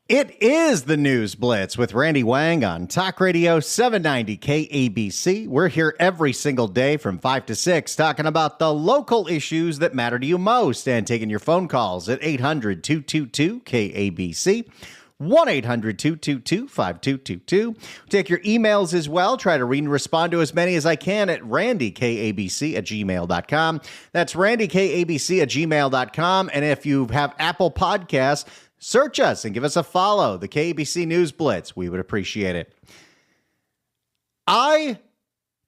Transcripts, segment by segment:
It is the News Blitz with Randy Wang on Talk Radio 790 KABC. We're here every single day from 5 to 6 talking about the local issues that matter to you most and taking your phone calls at 800-222-KABC, 1-800-222-5222. Take your emails as well. Try to read and respond to as many as I can at randykabc@gmail.com. That's randykabc@gmail.com. And if you have Apple Podcasts, search us and give us a follow, the KABC News Blitz. We would appreciate it. I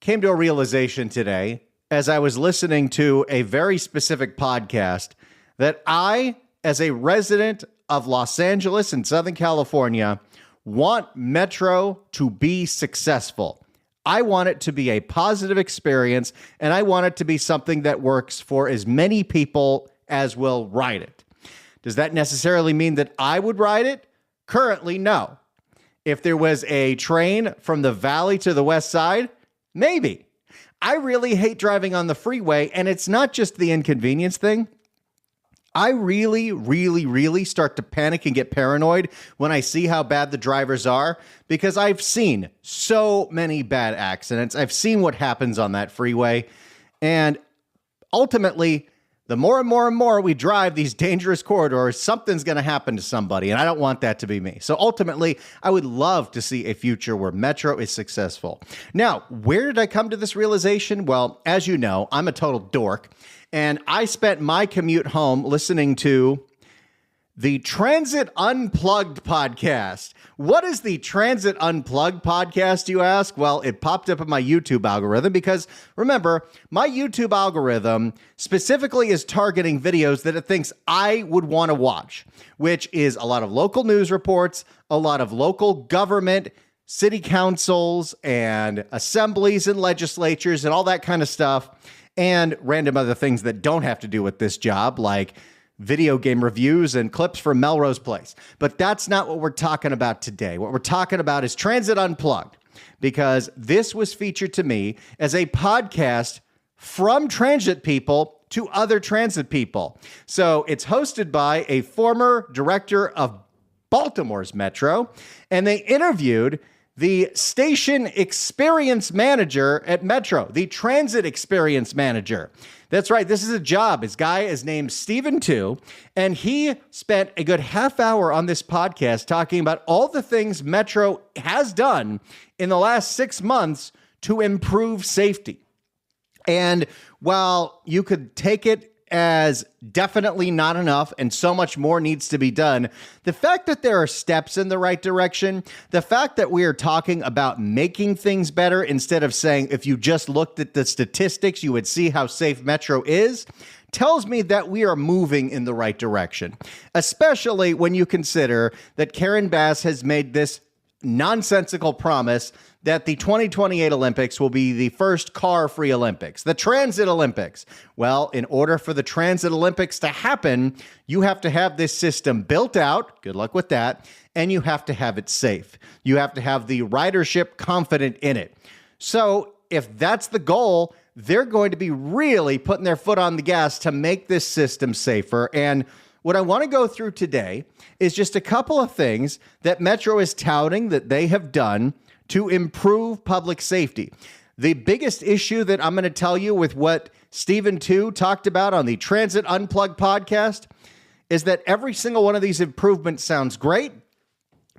came to a realization today as I was listening to a very specific podcast that I, as a resident of Los Angeles in Southern California, want Metro to be successful. I want it to be a positive experience, and I want it to be something that works for as many people as will ride it. Does that necessarily mean that I would ride it? Currently, no. If there was a train from the valley to the west side, maybe. I really hate driving on the freeway, and it's not just the inconvenience thing. I really start to panic and get paranoid when I see how bad the drivers are, because I've seen so many bad accidents. I've seen what happens on that freeway, and ultimately, the more and more we drive these dangerous corridors, something's going to happen to somebody, and I don't want that to be me. So ultimately, I would love to see a future where Metro is successful. Now, where did I come to this realization? Well, as you know, I'm a total dork, and I spent my commute home listening to the Transit Unplugged podcast. What is the Transit Unplugged podcast, you ask? Well, it popped up in my YouTube algorithm because, remember, my YouTube algorithm specifically is targeting videos that it thinks I would want to watch, which is a lot of local news reports, a lot of local government, city councils, and assemblies and legislatures and all that kind of stuff, and random other things that don't have to do with this job, like video game reviews and clips from Melrose Place. But that's not what we're talking about today. What we're talking about is Transit Unplugged, because this was featured to me as a podcast from transit people to other transit people. So it's hosted by a former director of Baltimore's Metro, and they interviewed the station experience manager at Metro, the transit experience manager. That's right. This is a job. His guy is named Stephen Tu, and he spent a good half hour on this podcast talking about all the things Metro has done in the last 6 months to improve safety. And while you could take it as definitely not enough and so much more needs to be done, the fact that there are steps in the right direction, the fact that we are talking about making things better instead of saying if you just looked at the statistics, you would see how safe Metro is, tells me that we are moving in the right direction, especially when you consider that Karen Bass has made this nonsensical promise that the 2028 Olympics will be the first car-free Olympics, the Transit Olympics. Well, in order for the Transit Olympics to happen, you have to have this system built out, good luck with that, and you have to have it safe. You have to have the ridership confident in it. So if that's the goal, they're going to be really putting their foot on the gas to make this system safer. And what I want to go through today is just a couple of things that Metro is touting that they have done to improve public safety. The biggest issue that I'm going to tell you with what Stephen Tu talked about on the Transit Unplugged podcast is that every single one of these improvements sounds great,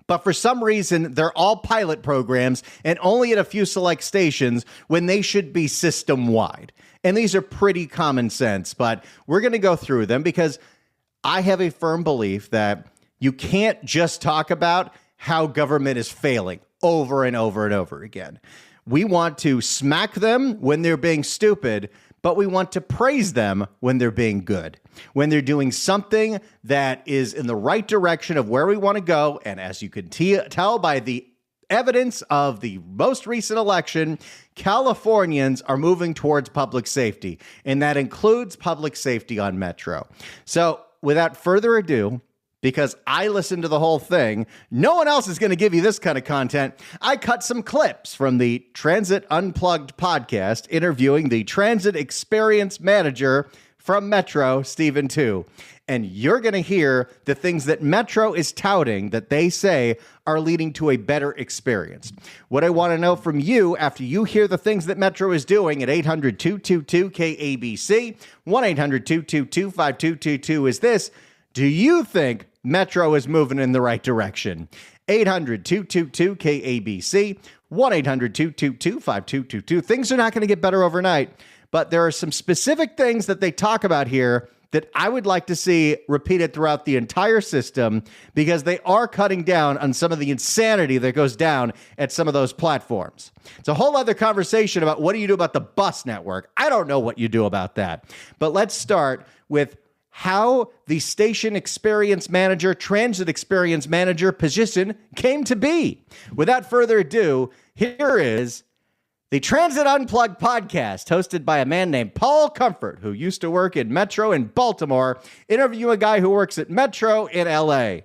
but for some reason, they're all pilot programs and only at a few select stations when they should be system-wide. And these are pretty common sense, but we're going to go through them because I have a firm belief that you can't just talk about how government is failing over and over and over again. We want to smack them when they're being stupid, but we want to praise them when they're being good, when they're doing something that is in the right direction of where we want to go. And as you can tell by the evidence of the most recent election, Californians are moving towards public safety, and that includes public safety on Metro. So without further ado, because I listened to the whole thing, no one else is going to give you this kind of content. I cut some clips from the Transit Unplugged podcast interviewing the transit experience manager from Metro, Stephen Tu. and you're going to hear the things that Metro is touting that they say are leading to a better experience. What I want to know from you after you hear the things that Metro is doing at 800-222-KABC, 1-800-222-5222 is this: do you think Metro is moving in the right direction? 800-222-KABC, 1-800-222-5222. Things are not going to get better overnight, but there are some specific things that they talk about here that I would like to see repeated throughout the entire system, because they are cutting down on some of the insanity that goes down at some of those platforms. It's a whole other conversation about what do you do about the bus network. I don't know what you do about that. But let's start with how the station experience manager, transit experience manager position came to be. Without further ado, here is the Transit Unplugged podcast, hosted by a man named Paul Comfort, who used to work in Metro in Baltimore, interview a guy who works at Metro in LA.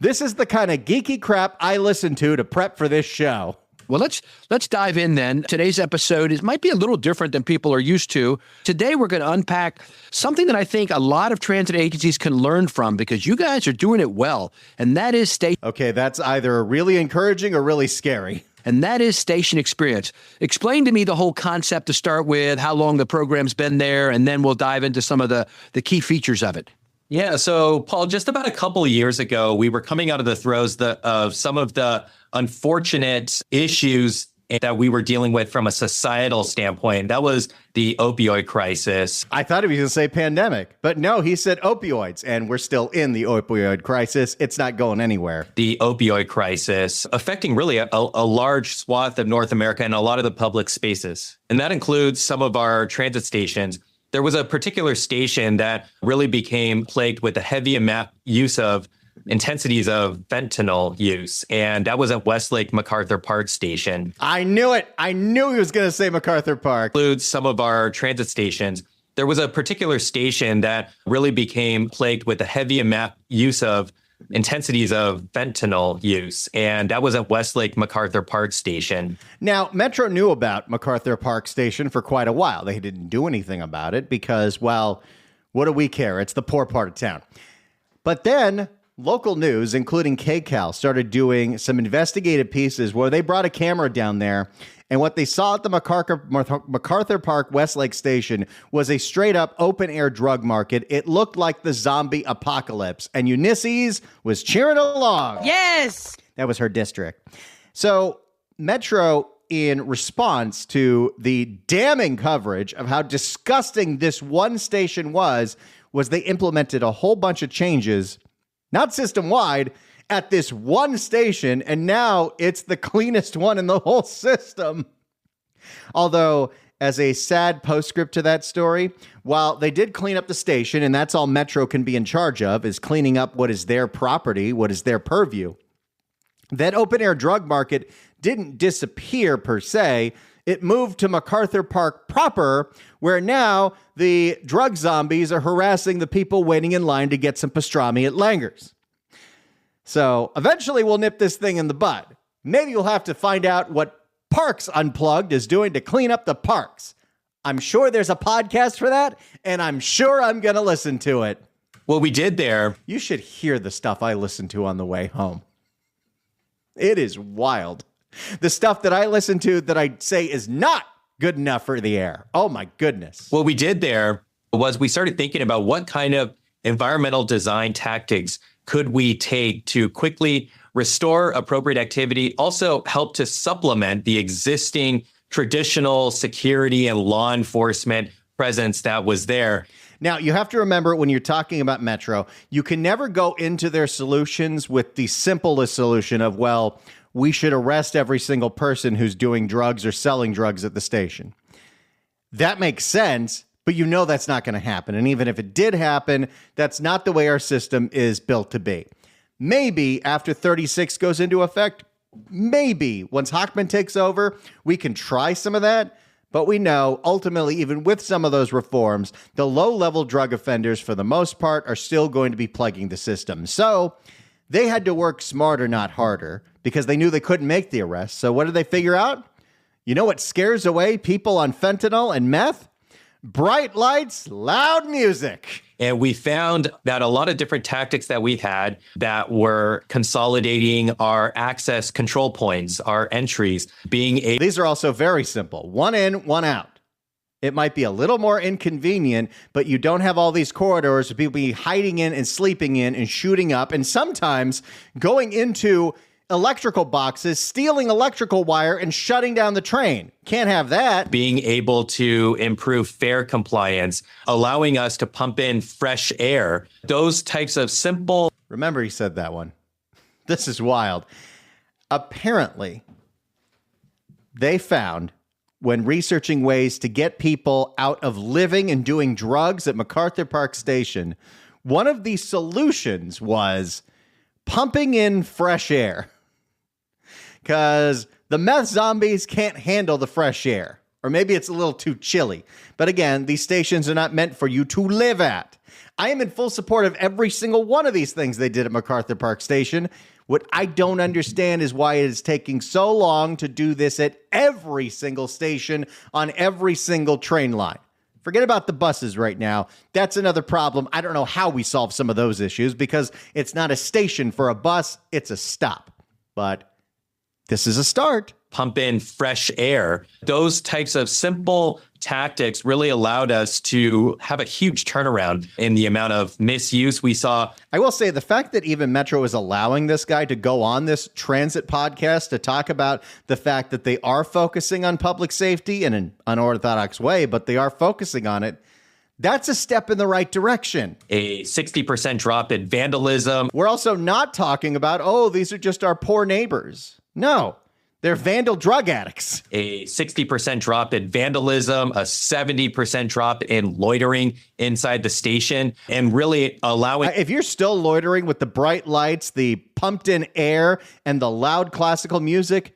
This is the kind of geeky crap I listen to prep for this show. Well, let's dive in then. Today's episode might be a little different than people are used to. Today, we're going to unpack something that I think a lot of transit agencies can learn from, because you guys are doing it well, and that is station. Okay, that's either really encouraging or really scary. And that is station experience. Explain to me the whole concept to start with, how long the program's been there, and then we'll dive into some of the key features of it. Yeah, so Paul, just about a couple of years ago, we were coming out of the throes of some of the unfortunate issues that we were dealing with from a societal standpoint. That was the opioid crisis. I thought he was going to say pandemic, but no, he said opioids, and we're still in the opioid crisis. It's not going anywhere. The opioid crisis affecting really a large swath of North America and a lot of the public spaces. And that includes some of our transit stations. There was a particular station that really became plagued with a heavy use of intensities of fentanyl use, and that was at Westlake MacArthur Park Station. I knew it. I knew he was going to say MacArthur Park. Includes some of our transit stations. There was a particular station that really became plagued with a heavy use of intensities of fentanyl use, and that was at Westlake MacArthur Park Station. Now, Metro knew about MacArthur Park Station for quite a while. They didn't do anything about it because, well, what do we care? It's the poor part of town. But then local news, including KCAL, started doing some investigative pieces where they brought a camera down there, and what they saw at the MacArthur Park Westlake Station was a straight-up open-air drug market. It looked like the zombie apocalypse, and Ulysses was cheering along. Yes! That was her district. So Metro, in response to the damning coverage of how disgusting this one station was they implemented a whole bunch of changes, not system-wide, at this one station, and now it's the cleanest one in the whole system. Although, as a sad postscript to that story, while they did clean up the station, and that's all Metro can be in charge of, is cleaning up what is their property, what is their purview, that open-air drug market didn't disappear per se. It moved to MacArthur Park proper, where now the drug zombies are harassing the people waiting in line to get some pastrami at Langer's. So eventually we'll nip this thing in the bud. Maybe you'll have to find out what Parks Unplugged is doing to clean up the parks. I'm sure there's a podcast for that, and I'm sure I'm going to listen to it. What we did there. You should hear the stuff I listen to on the way home. It is wild. The stuff that I listen to that I say is not good enough for the air. Oh, my goodness. What we did there was we started thinking about what kind of environmental design tactics could we take to quickly restore appropriate activity, also help to supplement the existing traditional security and law enforcement presence that was there. Now, you have to remember when you're talking about Metro, you can never go into their solutions with the simplest solution of, well, we should arrest every single person who's doing drugs or selling drugs at the station. That makes sense, but you know that's not going to happen. And even if it did happen, that's not the way our system is built to be. Maybe after 36 goes into effect, maybe once Hochman takes over, we can try some of that. But we know ultimately, even with some of those reforms, the low-level drug offenders, for the most part, are still going to be plaguing the system. So they had to work smarter, not harder, because they knew they couldn't make the arrest. So what did they figure out? You know what scares away people on fentanyl and meth? bright lights, loud music. And we found that a lot of different tactics that we had that were consolidating our access control points, our entries, being able. These are also very simple. One in, one out. It might be a little more inconvenient, but you don't have all these corridors of people be hiding in and sleeping in and shooting up, and sometimes going into electrical boxes, stealing electrical wire, and shutting down the train. Can't have that. Being able to improve fare compliance, allowing us to pump in fresh air, those types of simple. Remember, he said that one. This is wild. Apparently, they found, when researching ways to get people out of living and doing drugs at MacArthur Park Station, one of the solutions was pumping in fresh air. Because the meth zombies can't handle the fresh air. Or maybe it's a little too chilly. But again, these stations are not meant for you to live at. I am in full support of every single one of these things they did at MacArthur Park Station. What I don't understand is why it is taking so long to do this at every single station on every single train line. Forget about the buses right now. That's another problem. I don't know how we solve some of those issues because it's not a station for a bus, it's a stop. But this is a start. Pump in fresh air. Those types of simple tactics really allowed us to have a huge turnaround in the amount of misuse we saw. I will say the fact that even Metro is allowing this guy to go on this transit podcast to talk about the fact that they are focusing on public safety in an unorthodox way, but they are focusing on it. That's a step in the right direction. A 60% drop in vandalism. We're also not talking about, oh, these are just our poor neighbors. No. They're vandal drug addicts. A 60% drop in vandalism, a 70% drop in loitering inside the station, and really allowing. If you're still loitering with the bright lights, the pumped in air, and the loud classical music,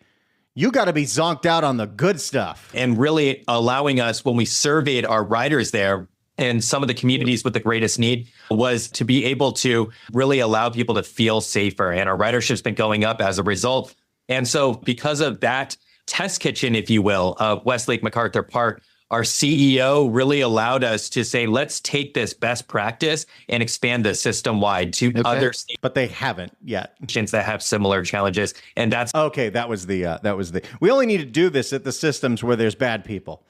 you got to be zonked out on the good stuff. And really allowing us, when we surveyed our riders there, and some of the communities with the greatest need, was to be able to really allow people to feel safer. And our ridership's been going up as a result. And so because of that test kitchen, if you will, of Westlake MacArthur Park, our CEO really allowed us to say, let's take this best practice and expand this system wide to other stations. But they haven't yet. That have similar challenges. And that's okay. That was the we only need to do this at the systems where there's bad people.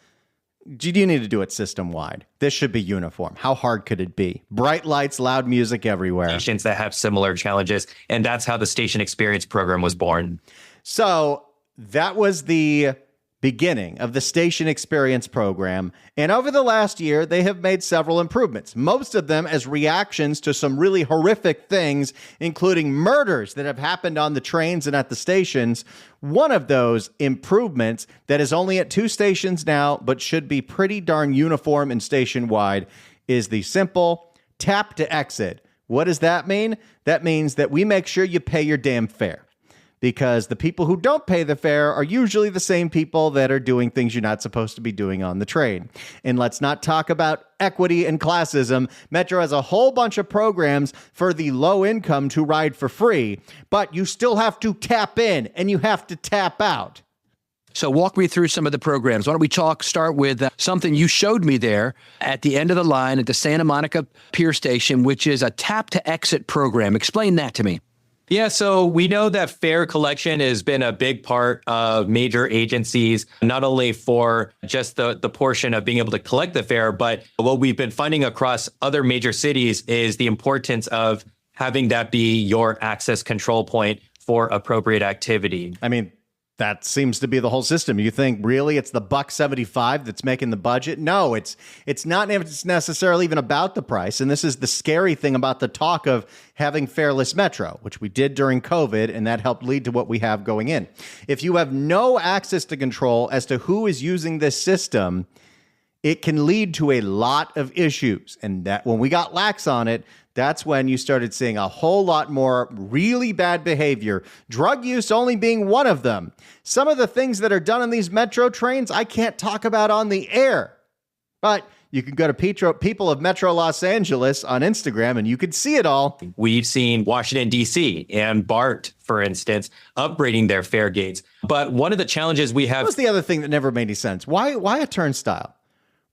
You do need to do it system wide. This should be uniform. How hard could it be? Bright lights, loud music everywhere. Stations that have similar challenges. And that's how the Station Experience program was born. So that was the beginning of the Station Experience program. And over the last year, they have made several improvements, most of them as reactions to some really horrific things, including murders that have happened on the trains and at the stations. One of those improvements that is only at 2 stations now, but should be pretty darn uniform and station-wide, is the simple tap to exit. What does that mean? That means that we make sure you pay your damn fare. Because the people who don't pay the fare are usually the same people that are doing things you're not supposed to be doing on the train. And let's not talk about equity and classism. Metro has a whole bunch of programs for the low income to ride for free, but you still have to tap in and you have to tap out. So walk me through some of the programs. Why don't we start with something you showed me there at the end of the line at the Santa Monica Pier Station, which is a tap to exit program. Explain that to me. Yeah, so we know that fare collection has been a big part of major agencies, not only for just the portion of being able to collect the fare, but what we've been finding across other major cities is the importance of having that be your access control point for appropriate activity. I mean, that seems to be the whole system. You think really it's the $1.75 that's making the budget? No, it's not necessarily even about the price. And this is the scary thing about the talk of having fareless Metro, which we did during COVID, and that helped lead to what we have going in. If you have no access to control as to who is using this system, it can lead to a lot of issues. And that when we got lax on it, that's when you started seeing a whole lot more really bad behavior, drug use only being one of them. Some of the things that are done on these Metro trains, I can't talk about on the air. But you can go to People of Metro Los Angeles on Instagram and you can see it all. We've seen Washington, D.C. and BART, for instance, upgrading their fare gates. But one of the challenges we have... What was the other thing that never made any sense? Why a turnstile?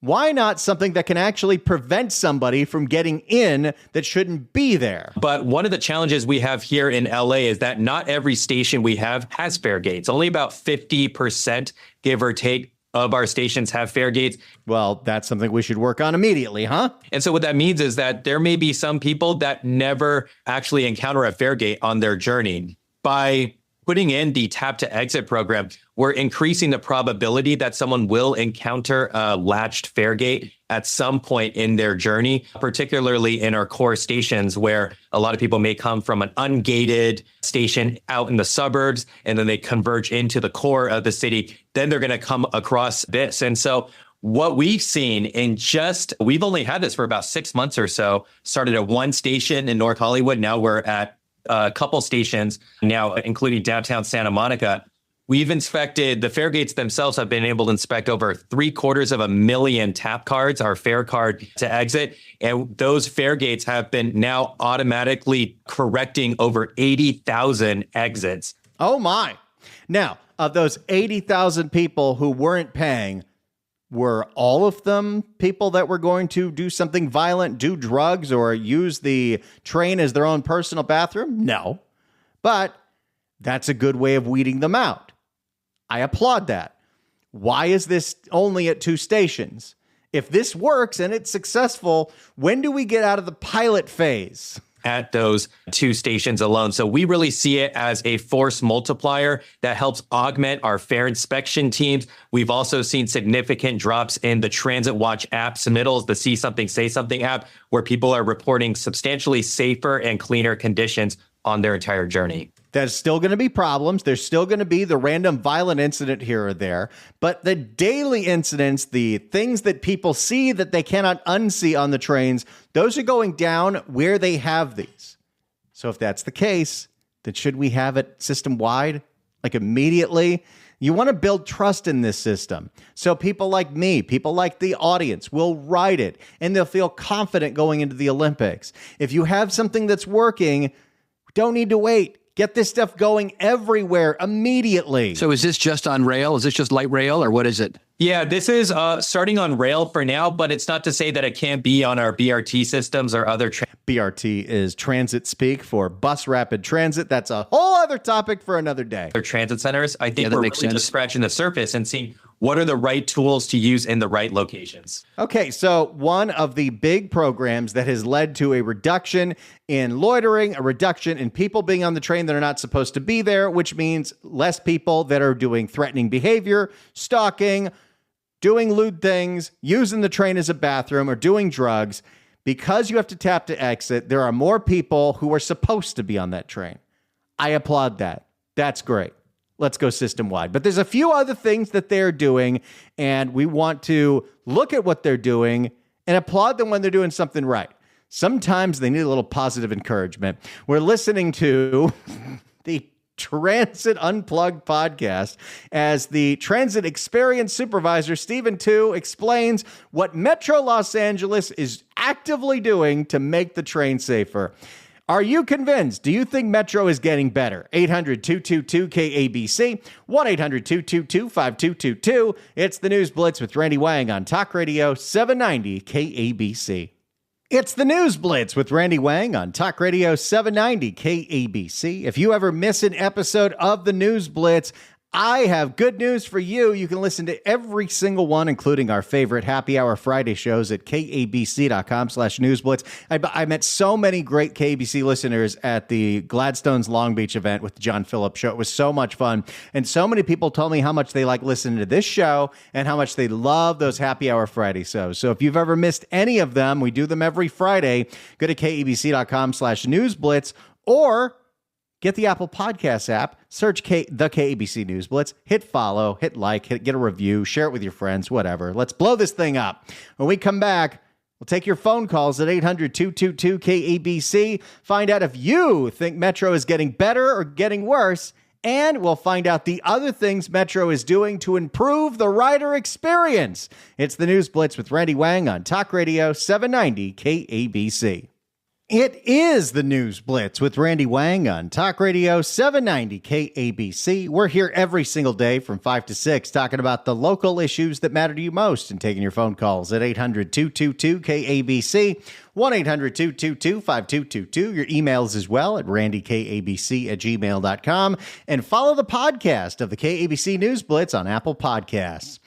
Why not something that can actually prevent somebody from getting in that shouldn't be there? But one of the challenges we have here in LA is that not every station we have has fare gates. Only about 50%, give or take, of our stations have fare gates. Well, that's something we should work on immediately, huh? And so what that means is that there may be some people that never actually encounter a fare gate on their journey. By putting in the tap to exit program, we're increasing the probability that someone will encounter a latched fare gate at some point in their journey, particularly in our core stations where a lot of people may come from an ungated station out in the suburbs, and then they converge into the core of the city. Then they're going to come across this. And so what we've seen we've only had this for about 6 months or so, started at one station in North Hollywood. Now we're at a couple stations now, including downtown Santa Monica. We've inspected, the fare gates themselves have been able to inspect over 750,000 tap cards, our fare card to exit. And those fare gates have been now automatically correcting over 80,000 exits. Oh my. Now, of those 80,000 people who weren't paying, were all of them people that were going to do something violent, do drugs, or use the train as their own personal bathroom? No. But that's a good way of weeding them out. I applaud that. Why is this only at 2 stations? If this works and it's successful, when do we get out of the pilot phase? At those 2 stations alone. So we really see it as a force multiplier that helps augment our fare inspection teams. We've also seen significant drops in the Transit Watch app submittals, the See Something, Say Something app, where people are reporting substantially safer and cleaner conditions on their entire journey. There's still going to be problems. There's still going to be the random violent incident here or there. But the daily incidents, the things that people see that they cannot unsee on the trains, those are going down where they have these. So if that's the case, then should we have it system-wide, like immediately? You want to build trust in this system. So people like me, people like the audience will ride it, and they'll feel confident going into the Olympics. If you have something that's working, don't need to wait. Get this stuff going everywhere immediately. So is this just on rail? Is this just light rail, or what is it? Yeah, this is starting on rail for now, but it's not to say that it can't be on our BRT systems or other BRT is transit speak for bus rapid transit. That's a whole other topic for another day. transit centers. I think that we're makes really sense. just scratching the surface and seeing what are the right tools to use in the right locations. Okay, so one of the big programs that has led to a reduction in loitering, a reduction in people being on the train that are not supposed to be there, which means less people that are doing threatening behavior, stalking, doing lewd things, using the train as a bathroom, or doing drugs. Because you have to tap to exit, there are more people who are supposed to be on that train. I applaud that. That's great. Let's go system-wide. But there's a few other things that they're doing, and we want to look at what they're doing and applaud them when they're doing something right. Sometimes they need a little positive encouragement. We're listening to the Transit Unplugged podcast as the transit experience supervisor, Stephen Tu, explains what Metro Los Angeles is actively doing to make the train safer. Are you convinced? Do you think Metro is getting better? 800-222-KABC, 1-800-222-5222. It's the News Blitz with Randy Wang on Talk Radio 790 KABC. It's the News Blitz with Randy Wang on Talk Radio 790 KABC. If you ever miss an episode of the News Blitz, I have good news for you. You can listen to every single one, including our favorite Happy Hour Friday shows at kabc.com/newsblitz. I met so many great KABC listeners at the Gladstone's Long Beach event with the John Phillips show. It was so much fun. And so many people told me how much they like listening to this show and how much they love those Happy Hour Friday shows. So if you've ever missed any of them, we do them every Friday. Go to kabc.com/newsblitz or get the Apple Podcasts app, search the KABC News Blitz, hit follow, hit like, get a review, share it with your friends, whatever. Let's blow this thing up. When we come back, we'll take your phone calls at 800-222-KABC. Find out if you think Metro is getting better or getting worse, and we'll find out the other things Metro is doing to improve the rider experience. It's the News Blitz with Randy Wang on Talk Radio 790 KABC. It is the News Blitz with Randy Wang on Talk Radio 790 KABC. We're here every single day from 5 to 6 talking about the local issues that matter to you most and taking your phone calls at 800-222-KABC, 1-800-222-5222. Your emails as well at randykabc@gmail.com. And follow the podcast of the KABC News Blitz on Apple Podcasts.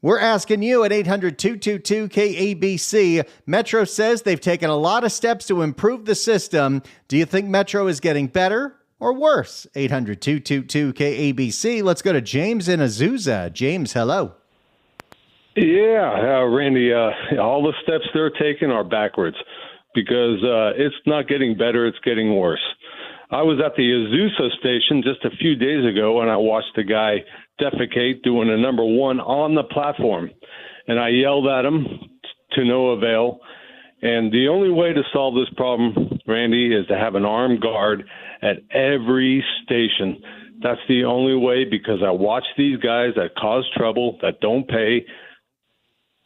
We're asking you at 800-222-KABC. Metro says they've taken a lot of steps to improve the system. Do you think Metro is getting better or worse? 800-222-KABC. Let's go to James in Azusa. James, hello. Yeah, Randy, all the steps they're taking are backwards because it's not getting better, it's getting worse. I was at the Azusa station just a few days ago, and I watched a guy defecate doing a number one on the platform. And I yelled at him to no avail. And the only way to solve this problem, Randy, is to have an armed guard at every station. That's the only way, because I watch these guys that cause trouble, that don't pay.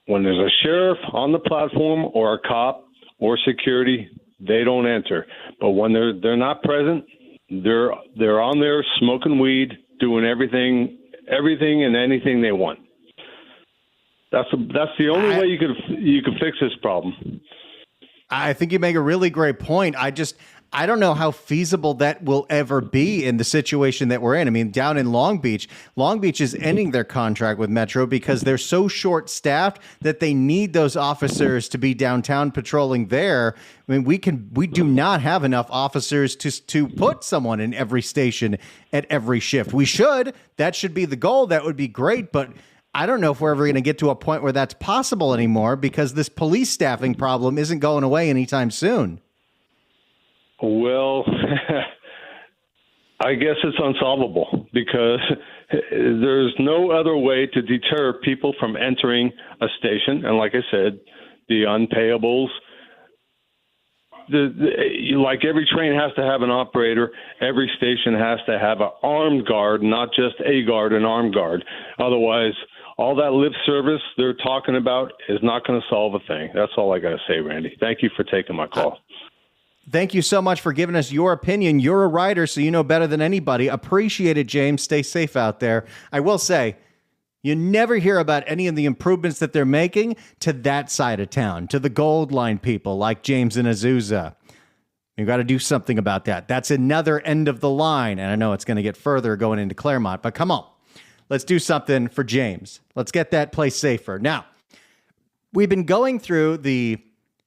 When there's a sheriff on the platform or a cop or security, they don't answer. But when they're not present, they're on there smoking weed, doing everything and anything they want. That's the only way you could fix this problem. I think you make a really great point. I don't know how feasible that will ever be in the situation that we're in. I mean, down in Long Beach is ending their contract with Metro because they're so short-staffed that they need those officers to be downtown patrolling there. I mean, we do not have enough officers to put someone in every station at every shift. We should. That should be the goal. That would be great, but I don't know if we're ever going to get to a point where that's possible anymore because this police staffing problem isn't going away anytime soon. Well, I guess it's unsolvable because there's no other way to deter people from entering a station. And like I said, the unpayables, like every train has to have an operator, every station has to have an armed guard, not just a guard, an armed guard. Otherwise, all that lip service they're talking about is not going to solve a thing. That's all I got to say, Randy. Thank you for taking my call. Thank you so much for giving us your opinion. You're a writer, so you know better than anybody. Appreciate it, James. Stay safe out there. I will say, you never hear about any of the improvements that they're making to that side of town, to the Gold Line people like James in Azusa. You got to do something about that. That's another end of the line, and I know it's going to get further going into Claremont, but come on. Let's do something for James. Let's get that place safer. Now, we've been going through the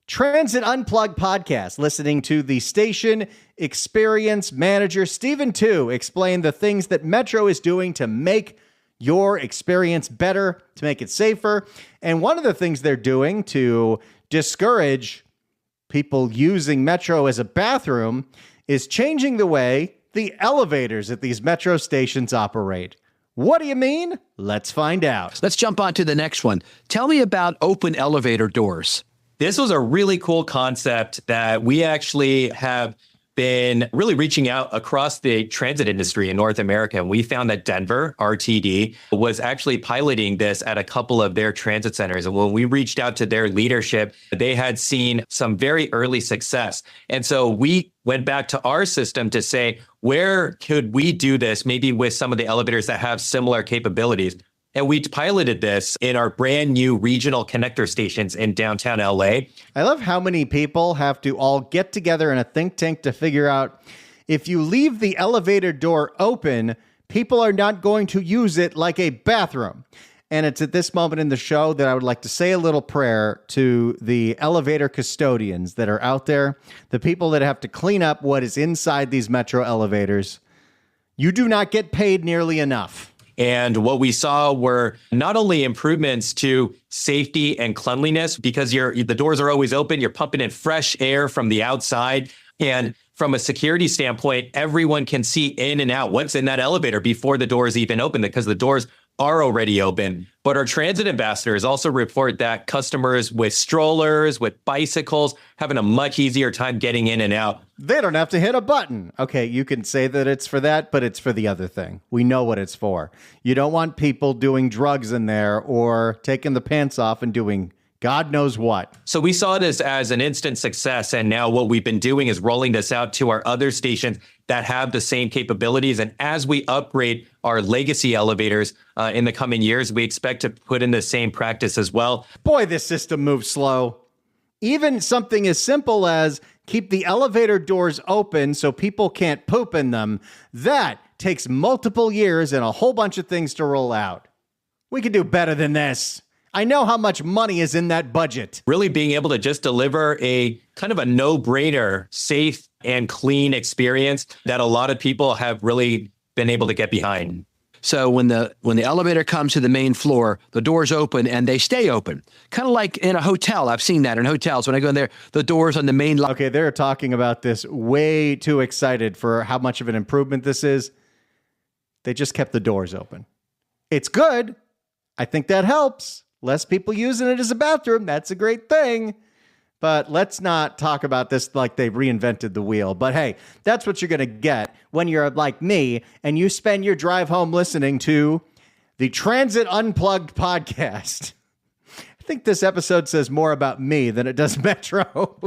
Transit Unplugged podcast, listening to the station experience manager, Stephen Tu, explain the things that Metro is doing to make your experience better, to make it safer. And one of the things they're doing to discourage people using Metro as a bathroom is changing the way the elevators at these Metro stations operate. What do you mean? Let's find out. Let's jump on to the next one. Tell me about open elevator doors. This was a really cool concept that we actually have been really reaching out across the transit industry in North America. And we found that Denver, RTD, was actually piloting this at a couple of their transit centers. And when we reached out to their leadership, they had seen some very early success. And so we went back to our system to say, where could we do this, maybe with some of the elevators that have similar capabilities? And we piloted this in our brand new regional connector stations in downtown LA. I love how many people have to all get together in a think tank to figure out if you leave the elevator door open, people are not going to use it like a bathroom. And it's at this moment in the show that I would like to say a little prayer to the elevator custodians that are out there, the people that have to clean up what is inside these Metro elevators. You do not get paid nearly enough. And what we saw were not only improvements to safety and cleanliness, because the doors are always open, you're pumping in fresh air from the outside. And from a security standpoint, everyone can see in and out what's in that elevator before the doors even open, because the doors are already open. But our transit ambassadors also report that customers with strollers, with bicycles, having a much easier time getting in and out. They don't have to hit a button. Okay, you can say that it's for that, but it's for the other thing. We know what it's for. You don't want people doing drugs in there or taking the pants off and doing God knows what. So we saw this as an instant success. And now what we've been doing is rolling this out to our other stations that have the same capabilities. And as we upgrade our legacy elevators in the coming years, we expect to put in the same practice as well. Boy, this system moves slow. Even something as simple as keep the elevator doors open so people can't poop in them, that takes multiple years and a whole bunch of things to roll out. We can do better than this. I know how much money is in that budget. Really being able to just deliver a kind of a no-brainer, safe and clean experience that a lot of people have really been able to get behind. So when the elevator comes to the main floor, the doors open and they stay open. Kind of like in a hotel. I've seen that in hotels. When I go in there, the doors on the main Okay, they're talking about this way too excited for how much of an improvement this is. They just kept the doors open. It's good. I think that helps. Less people using it as a bathroom. That's a great thing. But let's not talk about this like they've reinvented the wheel. But hey, that's what you're going to get when you're like me and you spend your drive home listening to the Transit Unplugged podcast. I think this episode says more about me than it does Metro.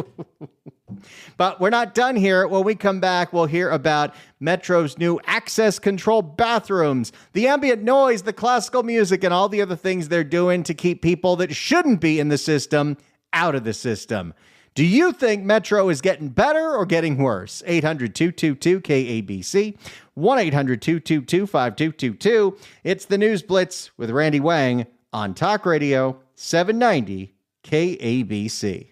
But we're not done here. When we come back, we'll hear about Metro's new access control bathrooms, the ambient noise, the classical music, and all the other things they're doing to keep people that shouldn't be in the system out of the system. Do you think Metro is getting better or getting worse? 800-222-KABC, 1-800-222-5222. It's the News Blitz with Randy Wang on Talk Radio 790 KABC.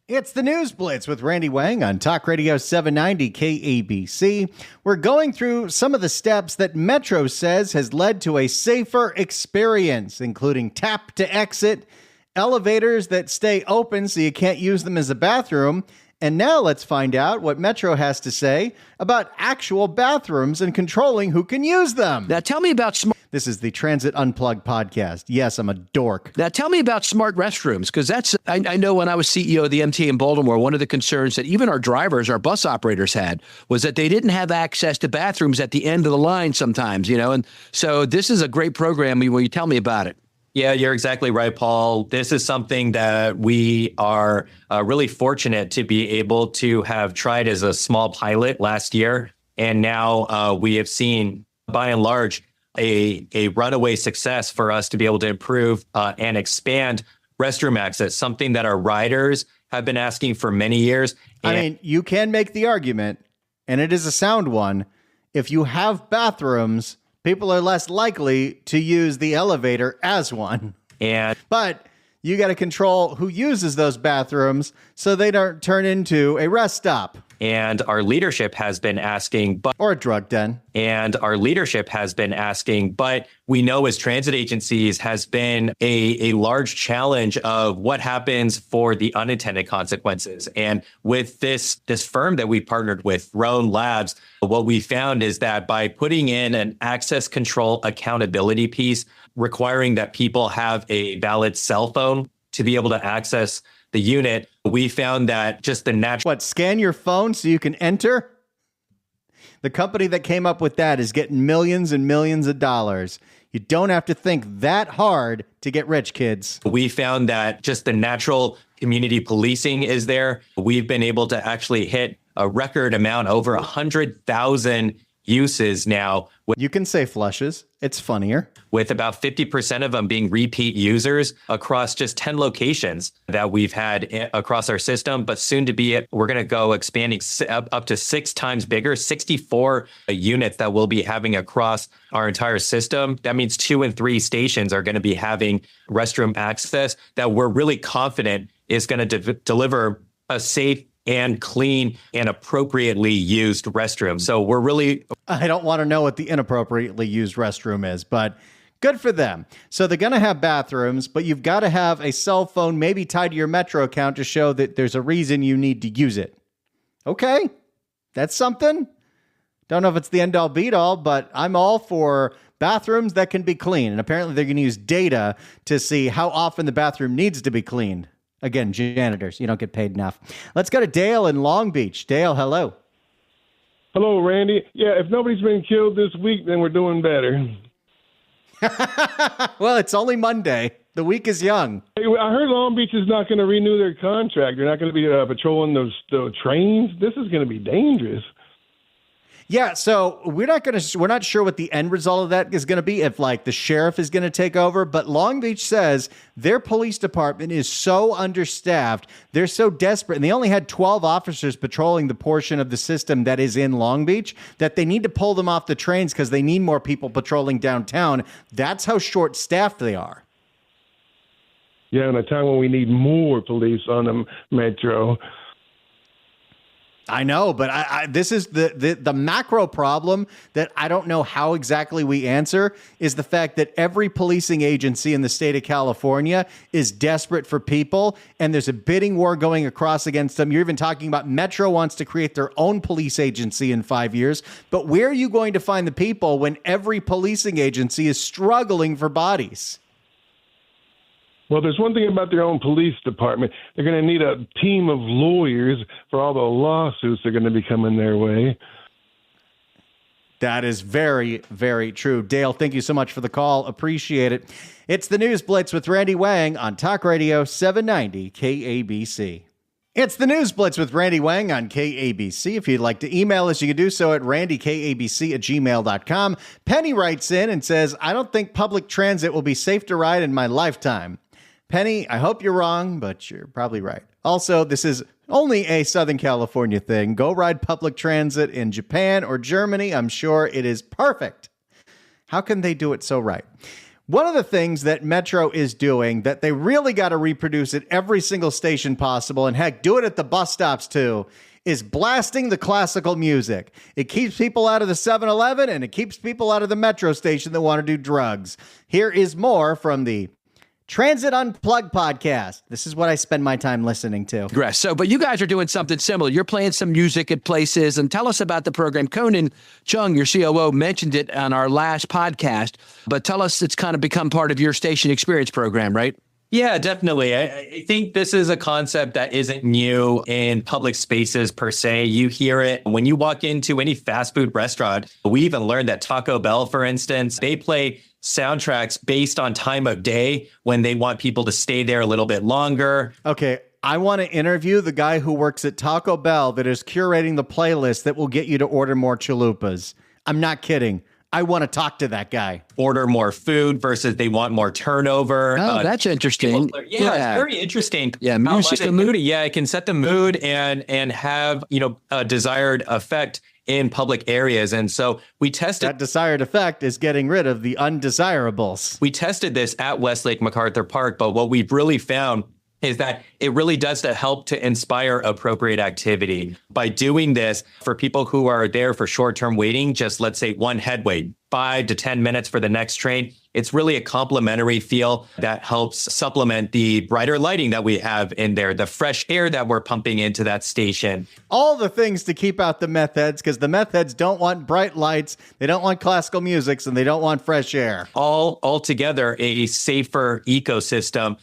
It's the News Blitz with Randy Wang on Talk Radio 790 KABC. We're going through some of the steps that Metro says has led to a safer experience, including tap to exit, elevators that stay open so you can't use them as a bathroom. And now let's find out what Metro has to say about actual bathrooms and controlling who can use them. Now tell me about This is the Transit Unplugged podcast. Yes, I'm a dork. Now, tell me about smart restrooms, because I know when I was CEO of the MTA in Baltimore, one of the concerns that even our drivers, our bus operators had was that they didn't have access to bathrooms at the end of the line sometimes, and so this is a great program. Will you tell me about it? Yeah, you're exactly right, Paul. This is something that we are really fortunate to be able to have tried as a small pilot last year. And now we have seen, by and large, a runaway success for us to be able to improve and expand restroom access, something that our riders have been asking for many years. I mean, you can make the argument, and it is a sound one. If you have bathrooms, people are less likely to use the elevator as one. But you got to control who uses those bathrooms so they don't turn into a rest stop. And our leadership has been asking, or a drug den. And our leadership has been asking, but we know as transit agencies has been a large challenge of what happens for the unintended consequences. And with this firm that we partnered with, Roan Labs, what we found is that by putting in an access control accountability piece, requiring that people have a valid cell phone to be able to access the unit, we found that just the natural... Scan your phone so you can enter? The company that came up with that is getting millions and millions of dollars. You don't have to think that hard to get rich, kids. We found that just the natural community policing is there. We've been able to actually hit a record amount, over 100,000 uses now. You can say flushes. It's funnier. With about 50% of them being repeat users across just 10 locations that we've had across our system, but soon to be, we're going to go expanding up to 6 times bigger, 64 units that we'll be having across our entire system. That means 2 and 3 stations are going to be having restroom access that we're really confident is going to deliver a safe and clean and appropriately used restroom. So we're really... I don't want to know what the inappropriately used restroom is, but good for them. So they're going to have bathrooms, but you've got to have a cell phone maybe tied to your Metro account to show that there's a reason you need to use it. Okay, that's something. Don't know if it's the end-all be-all, but I'm all for bathrooms that can be clean. And apparently they're going to use data to see how often the bathroom needs to be cleaned. Again, janitors, you don't get paid enough. Let's go to Dale in Long Beach. Dale, hello. Hello, Randy. Yeah, if nobody's been killed this week, then we're doing better. Well, it's only Monday. The week is young. Hey, I heard Long Beach is not going to renew their contract. They're not going to be patrolling the trains. This is going to be dangerous. Yeah, so we're not sure what the end result of that is going to be, if like the sheriff is going to take over, but Long Beach says their police department is so understaffed, they're so desperate, and they only had 12 officers patrolling the portion of the system that is in Long Beach, that they need to pull them off the trains because they need more people patrolling downtown. That's how short-staffed they are. Yeah, in a time when we need more police on the metro. I know, but this is the macro problem that I don't know how exactly we answer, is the fact that every policing agency in the state of California is desperate for people, and there's a bidding war going across against them. You're even talking about Metro wants to create their own police agency in 5 years, but where are you going to find the people when every policing agency is struggling for bodies? Well, there's one thing about their own police department. They're going to need a team of lawyers for all the lawsuits that are going to be coming their way. That is very, very true. Dale, thank you so much for the call. Appreciate it. It's the News Blitz with Randy Wang on Talk Radio 790 KABC. It's the News Blitz with Randy Wang on KABC. If you'd like to email us, you can do so at randykabc@gmail.com. Penny writes in and says, I don't think public transit will be safe to ride in my lifetime. Penny, I hope you're wrong, but you're probably right. Also, this is only a Southern California thing. Go ride public transit in Japan or Germany. I'm sure it is perfect. How can they do it so right? One of the things that Metro is doing that they really got to reproduce at every single station possible, and heck, do it at the bus stops too, is blasting the classical music. It keeps people out of the 7-Eleven, and it keeps people out of the Metro station that want to do drugs. Here is more from the Transit Unplugged podcast. This is what I spend my time listening to. Yes. So, but you guys are doing something similar. You're playing some music at places, and tell us about the program. Conan Chung, your COO, mentioned it on our last podcast, but tell us it's kind of become part of your station experience program, right? Yeah, definitely. I think this is a concept that isn't new in public spaces per se. You hear it when you walk into any fast food restaurant. We even learned that Taco Bell, for instance, they play soundtracks based on time of day when they want people to stay there a little bit longer. Okay, I want to interview the guy who works at Taco Bell that is curating the playlist that will get you to order more chalupas. I'm not kidding. I want to talk to that guy. Order more food versus they want more turnover. Oh, that's interesting. Yeah, it's very interesting. Yeah, music. The mood. Yeah, it can set the mood and have, a desired effect in public areas. And so we tested that desired effect is getting rid of the undesirables. We tested this at Westlake MacArthur Park, but what we've really found is that it really does to help to inspire appropriate activity. By doing this, for people who are there for short-term waiting, just let's say one head wait, 5 to 10 minutes for the next train, it's really a complimentary feel that helps supplement the brighter lighting that we have in there, the fresh air that we're pumping into that station. All the things to keep out the meth heads, because the meth heads don't want bright lights, they don't want classical music, and they don't want fresh air. All together a safer ecosystem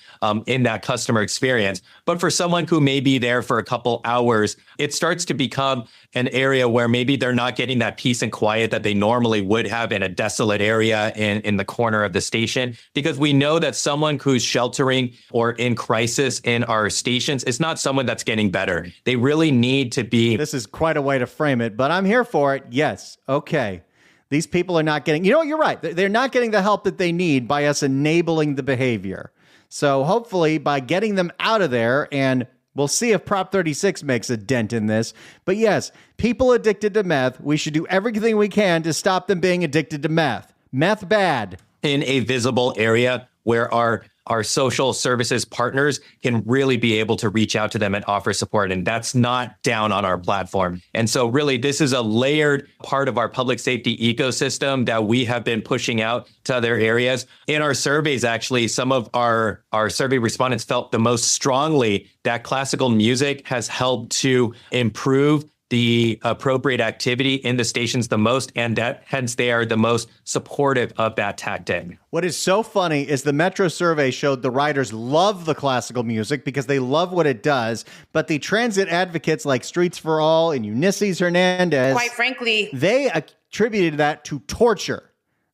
in that customer experience. But for someone who may be there for a couple hours, it starts to become an area where maybe they're not getting that peace and quiet that they normally would have in a desolate area in the corner of the station, because we know that someone who's sheltering or in crisis in our stations is not someone that's getting better. They really need to be. This is quite a way to frame it, but I'm here for it. Yes. Okay. These people are not getting, you're right. They're not getting the help that they need by us enabling the behavior. So hopefully by getting them out of there, and we'll see if Prop 36 makes a dent in this. But yes, people addicted to meth, we should do everything we can to stop them being addicted to meth. Meth bad. In a visible area where our social services partners can really be able to reach out to them and offer support. And that's not down on our platform. And so really, this is a layered part of our public safety ecosystem that we have been pushing out to other areas. In our surveys, actually, some of our survey respondents felt the most strongly that classical music has helped to improve the appropriate activity in the stations the most, and that hence they are the most supportive of that tactic. What is so funny is the Metro survey showed the riders love the classical music because they love what it does, but the transit advocates like Streets for All and Ulysses Hernandez, quite frankly, they attributed that to torture.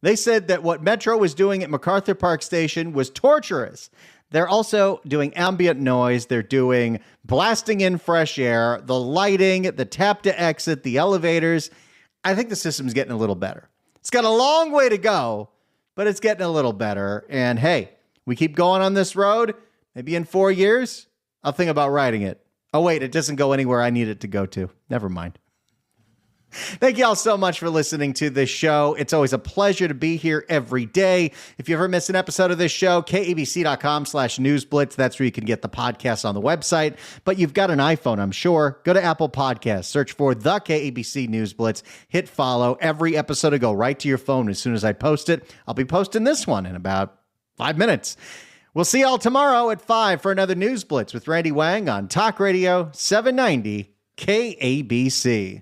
They said that what Metro was doing at MacArthur Park Station was torturous. They're also doing ambient noise. They're doing blasting in fresh air, the lighting, the tap to exit, the elevators. I think the system's getting a little better. It's got a long way to go, but it's getting a little better. And hey, we keep going on this road. Maybe in 4 years, I'll think about riding it. Oh, wait, it doesn't go anywhere I need it to go to. Never mind. Thank you all so much for listening to this show. It's always a pleasure to be here every day. If you ever miss an episode of this show, kabc.com/newsblitz. That's where you can get the podcast on the website. But you've got an iPhone, I'm sure. Go to Apple Podcasts, search for the KABC News Blitz, hit follow. Every episode will go right to your phone as soon as I post it. I'll be posting this one in about 5 minutes. We'll see y'all tomorrow at 5 for another News Blitz with Randy Wang on Talk Radio 790 KABC.